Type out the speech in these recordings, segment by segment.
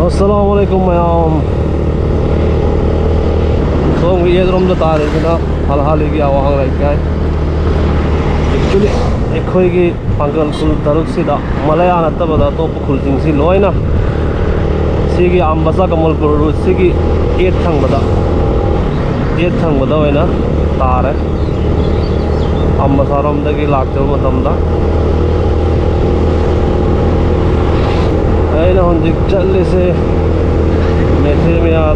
Assalamualaikum mayam. So we are from the Tarikina, Alhaligi Awang like that. Actually, Ekoigi, Pangal Kul Taruksida, Malayan Atabada, Top Kulting Siloina, Sigi Ambasa Kamal Kuru, Sigi, 8 Tangada, 8 Tangada, Tare, Ambasaram the Gilakto Matamda. I know the Chelsea Metimia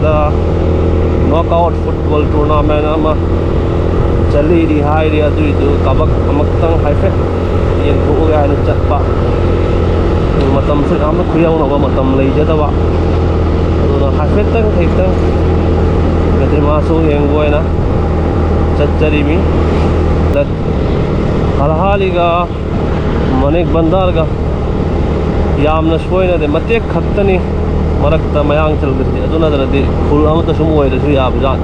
knockout football tournament. Chali di hai dia tu itu kabak amatang hai fe yang tu orang itu cepat matam tu amat kuyau nak matam lagi je tahu tu hai fe tang hai tang kita masuk yang gue na cari mi dan hal-hal iga manik bandar ga yam naswoy na de matek khatta ni marakta mayang chal gati aduna dana de khul amata sumoy de su yab jan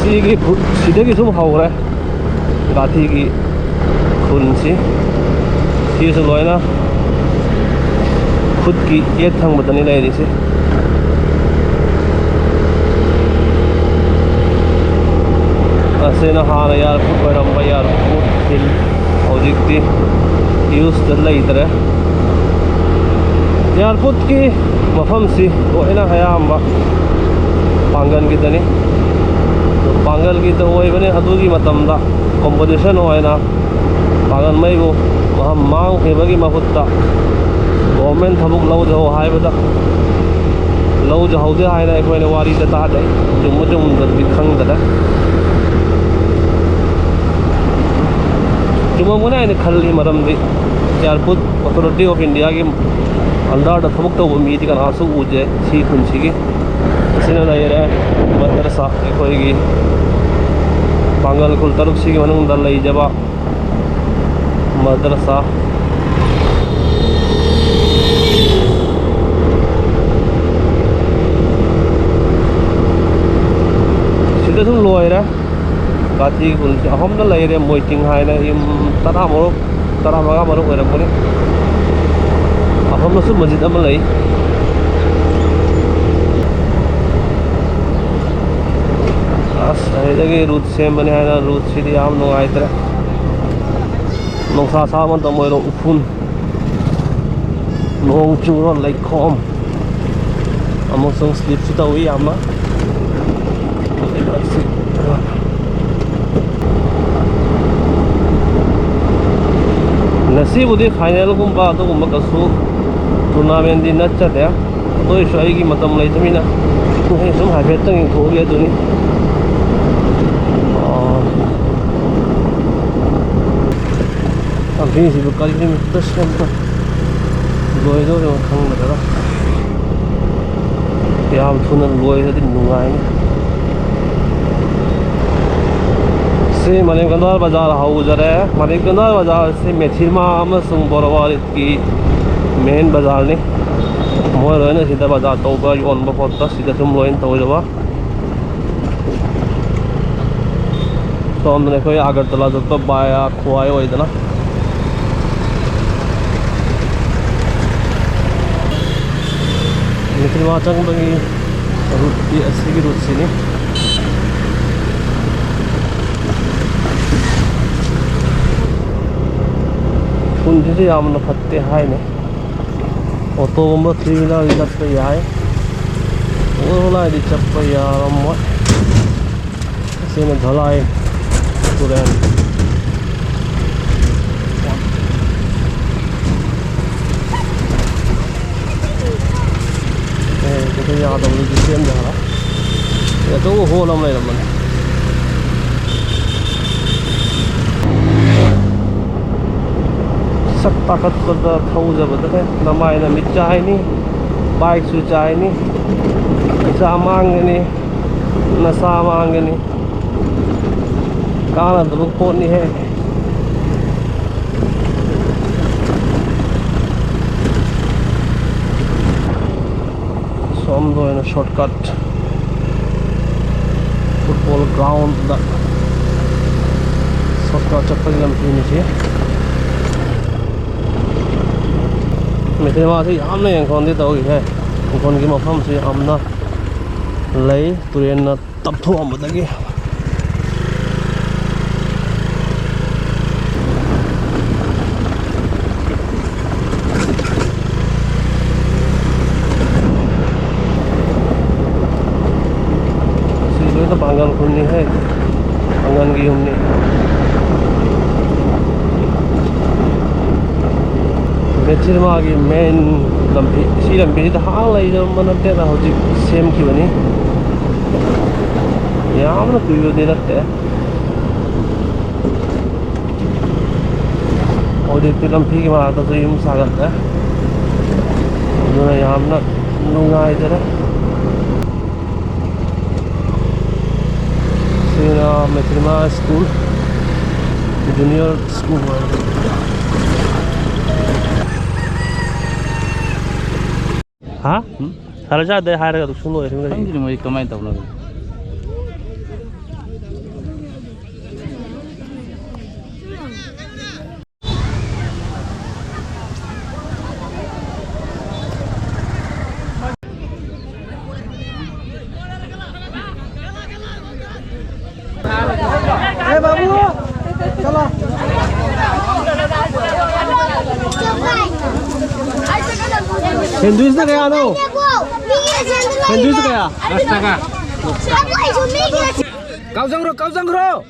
Sigi sida ki sum haw ra gathi ki khun si si su loi na khud ki ek thang badani lai ri se ase na hana yar put ram ba yar put fil objecti use the later yar put ki mafam si o ina hayam ba pangan ki tani Pangal kita oi bane adugi matamda competition hoina pangan mai go mang hebagi mahutta government thabuk lau jo haibada lau jo haude haina ekoine wari ta ta dai jum da bikhang da juma mona ne khalli maram di airport authority of india ki andar da thabuk to mi di kan asu uje si khunchi ki sina na yere madrasa ekoigi Pangal Kul Taruksi manung dalai jaba madrasa sida sum loira gathi kul ahom dalai re moiting haina im tara maga maru era pone ahom su masjid amalai lagi route same bane hai na route sidi am no ai tra nongsa sa man to moi ro ufun nong chu ro lai khom among song sleep su ta wi ama nasi budi final gumba to gumba kasu tournament din na cha de to isoi gi matam lai tamina tu he sum ha bet tang ko ge tu ni Abis itu kali ini terus kan loy itu yang kang negara ya tunan loy itu nungai si Manikandar Bazar haus jare Manikandar Bazar se Methilma amasung Borawalit ki main bazar ni moi loy na sida bazar tauba yon ba potta sida tum loy tau jaba तो हमने कोई Agartala जब बाया खुआए हुए इतना Nikhil macang bagi route di asli ki route sini punji se amna fatte hai ne auto bomba 3-wheeler di chappe hai ola di chappe yaram sine dhalai turan kita yang ada di sini dah ya tu hole lam lai lam sak takat pada thau jab da namai na mi chai ni bike su chai ni sa mang ni na sa mang ni kana tu ko ni hai som do in a shortcut football ground da soccer chapal lam ni si me te ma si am na yang kon de to gi he kon gi ma pham si am na lei turen na tap thom da gi itu panggang kuning hai panggang gium ni kecil magi main lampi si lampi itu hal lagi jam mana teh lah hujik same ki bani ya mana kuyu de nak teh hujik tu lampi ki mana tu im sagat teh mana ya mana nungai teh Metrima School, Junior School. Hah? Kalau jadi hari itu semua itu Kan jadi mau kemain tahu lagi. बाबू चलो Sandwich na kaya ano? Sandwich na kaya? 10 টাকা। 高升로